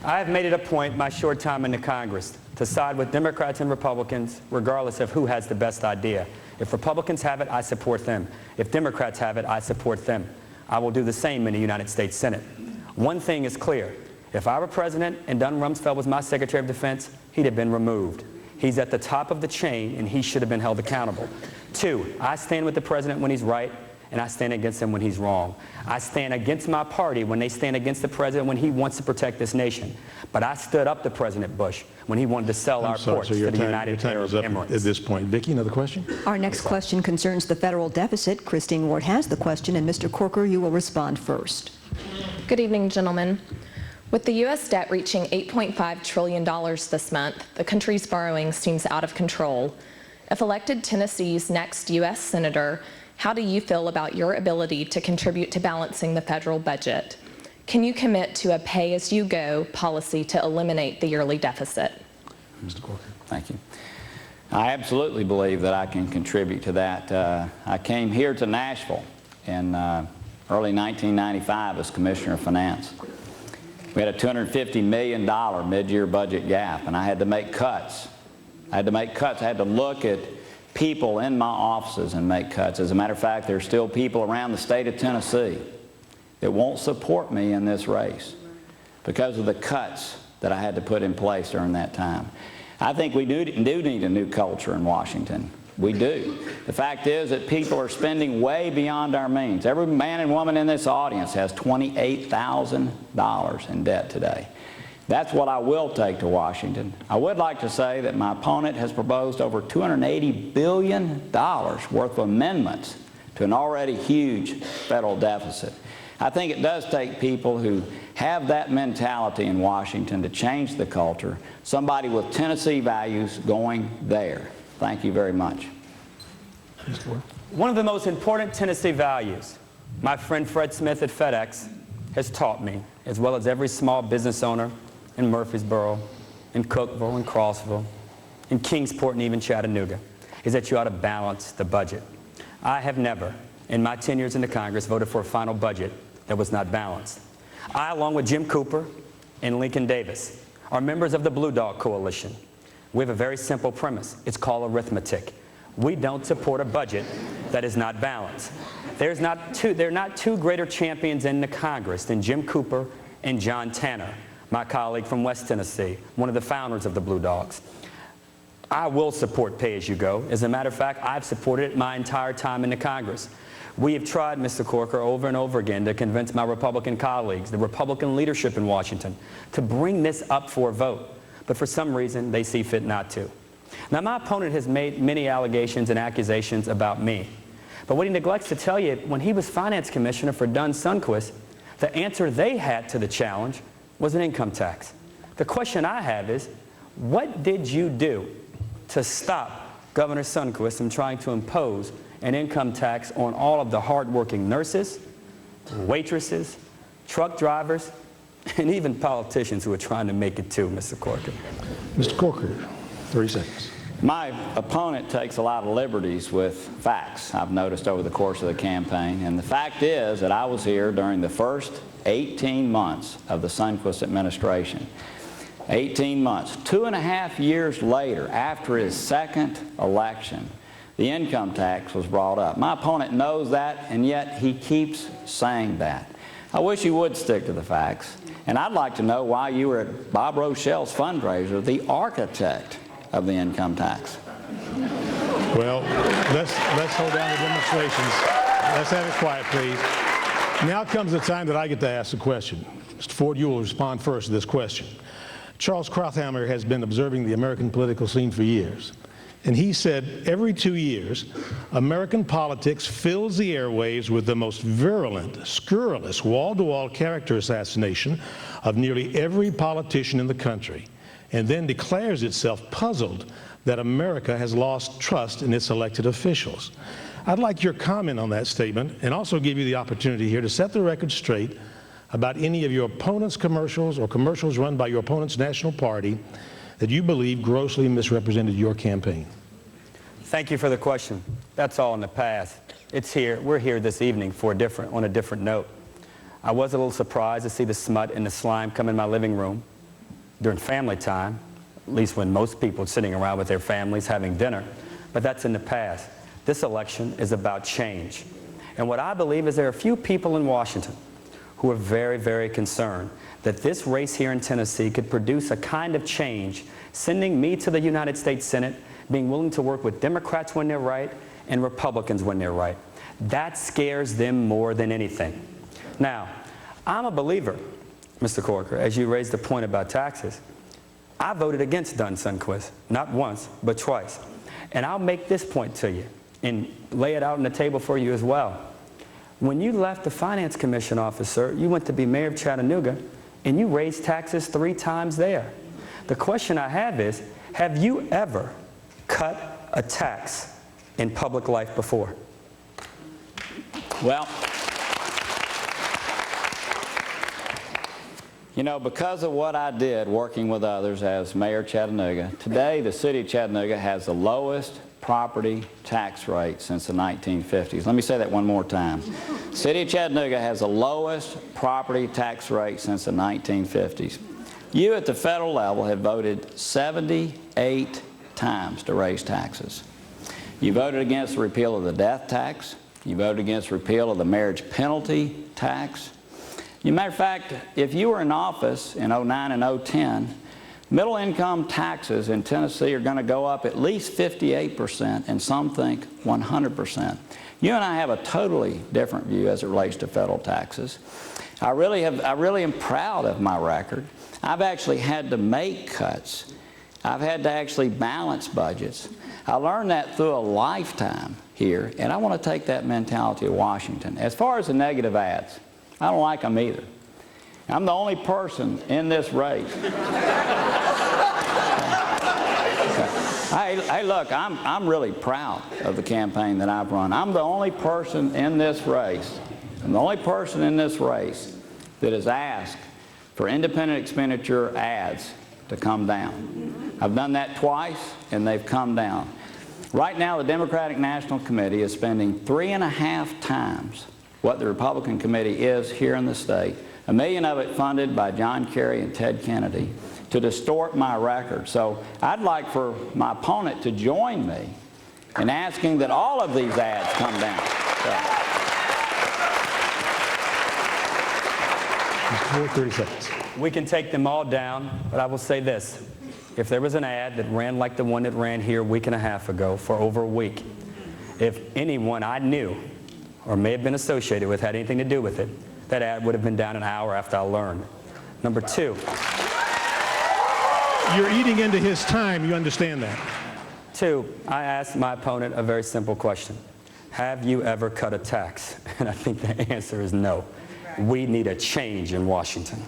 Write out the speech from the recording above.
I have made it a point my short time in the Congress to side with Democrats and Republicans regardless of who has the best idea. If Republicans have it, I support them. If Democrats have it, I support them. I will do the same in the United States Senate. One thing is clear. If I were president and Don Rumsfeld was my Secretary of Defense, he'd have been removed. He's at the top of the chain, and he should have been held accountable. 2, I stand with the president when he's right, and I stand against him when he's wrong. I stand against my party when they stand against the president when he wants to protect this nation. But I stood up to President Bush when he wanted to sell our ports to the United Arab Emirates. At this point, Vicki, another question? Our next question concerns the federal deficit. Christine Ward has the question, and Mr. Corker, you will respond first. Good evening, gentlemen. With the U.S. debt reaching $8.5 trillion this month, the country's borrowing seems out of control. If elected Tennessee's next U.S. Senator, how do you feel about your ability to contribute to balancing the federal budget? Can you commit to a pay-as-you-go policy to eliminate the yearly deficit? Mr. Corker. Thank you. I absolutely believe that I can contribute to that. I came here to Nashville in early 1995 as Commissioner of Finance. We had a $250 million mid-year budget gap, and I had to make cuts. I had to look at people in my offices and make cuts. As a matter of fact, there are still people around the state of Tennessee that won't support me in this race because of the cuts that I had to put in place during that time. I think we do need a new culture in Washington. We do. The fact is that people are spending way beyond our means. Every man and woman in this audience has $28,000 in debt today. That's what I will take to Washington. I would like to say that my opponent has proposed over $280 billion worth of amendments to an already huge federal deficit. I think it does take people who have that mentality in Washington to change the culture, somebody with Tennessee values going there. Thank you very much. One of the most important Tennessee values my friend Fred Smith at FedEx has taught me, as well as every small business owner in Murfreesboro, in Cookeville, in Crossville, in Kingsport, and even Chattanooga, is that you ought to balance the budget. I have never, in my 10 years in the Congress, voted for a final budget that was not balanced. I, along with Jim Cooper and Lincoln Davis, are members of the Blue Dog Coalition. We have a very simple premise. It's called arithmetic. We don't support a budget that is not balanced. There are not two greater champions in the Congress than Jim Cooper and John Tanner, my colleague from West Tennessee, one of the founders of the Blue Dogs. I will support pay-as-you-go. As a matter of fact, I've supported it my entire time in the Congress. We have tried, Mr. Corker, over and over again to convince my Republican colleagues, the Republican leadership in Washington, to bring this up for a vote. But for some reason, they see fit not to. Now, my opponent has made many allegations and accusations about me. But what he neglects to tell you, when he was finance commissioner for Dunn Sundquist, the answer they had to the challenge was an income tax. The question I have is, what did you do to stop Governor Sundquist from trying to impose an income tax on all of the hardworking nurses, waitresses, truck drivers, and even politicians who are trying to make it too, Mr. Corker? Mr. Corker, 30 seconds. My opponent takes a lot of liberties with facts, I've noticed over the course of the campaign. And the fact is that I was here during the first 18 months of the Sundquist administration. 18 months. 2.5 years later, after his second election, the income tax was brought up. My opponent knows that, and yet he keeps saying that. I wish he would stick to the facts. And I'd like to know why you were at Bob Rochelle's fundraiser, the architect of the income tax. Well, let's hold down the demonstrations. Let's have it quiet, please. Now comes the time that I get to ask the question. Mr. Ford, you will respond first to this question. Charles Krauthammer has been observing the American political scene for years. And he said every 2 years, American politics fills the airwaves with the most virulent, scurrilous, wall-to-wall character assassination of nearly every politician in the country, and then declares itself puzzled that America has lost trust in its elected officials. I'd like your comment on that statement, and also give you the opportunity here to set the record straight about any of your opponent's commercials or commercials run by your opponent's national party that you believe grossly misrepresented your campaign. Thank you for the question. That's all in the past. It's here. We're here this evening for on a different note. I was a little surprised to see the smut and the slime come in my living room during family time, at least when most people are sitting around with their families having dinner, but that's in the past. This election is about change. And what I believe is there are a few people in Washington who are very, very concerned that this race here in Tennessee could produce a kind of change, sending me to the United States Senate, being willing to work with Democrats when they're right and Republicans when they're right. That scares them more than anything. Now, I'm a believer, Mr. Corker, as you raised the point about taxes. I voted against Dunn-Sundquist, not once, but twice. And I'll make this point to you and lay it out on the table for you as well. When you left the Finance Commission office, sir, you went to be mayor of Chattanooga, and you raised taxes 3 times there. The question I have is, have you ever cut a tax in public life before? Well, you know, because of what I did working with others as mayor of Chattanooga, today the city of Chattanooga has the lowest property tax rate since the 1950s. Let me say that one more time. City of Chattanooga has the lowest property tax rate since the 1950s. You at the federal level have voted 78 times to raise taxes. You voted against the repeal of the death tax. You voted against repeal of the marriage penalty tax. As a matter of fact, if you were in office in 09 and 010, middle income taxes in Tennessee are going to go up at least 58%, and some think 100%. You and I have a totally different view as it relates to federal taxes. I really am proud of my record. I've actually had to make cuts. I've had to actually balance budgets. I learned that through a lifetime here, and I want to take that mentality to Washington. As far as the negative ads, I don't like them either. I'm the only person in this race. Hey, look, I'm really proud of the campaign that I've run. I'm the only person in this race, I'm the only person in this race that has asked for independent expenditure ads to come down. I've done that twice, and they've come down. Right now, the Democratic National Committee is spending 3.5 times what the Republican Committee is here in the state, $1 million of it funded by John Kerry and Ted Kennedy, to distort my record. So I'd like for my opponent to join me in asking that all of these ads come down. Mr. Ford, 30 seconds. We can take them all down, but I will say this. If there was an ad that ran like the one that ran here a week and a half ago for over a week, if anyone I knew or may have been associated with had anything to do with it, that ad would have been down an hour after I learned. Number 2. You're eating into his time. You understand that. 2, I asked my opponent a very simple question. Have you ever cut a tax? And I think the answer is no. We need a change in Washington.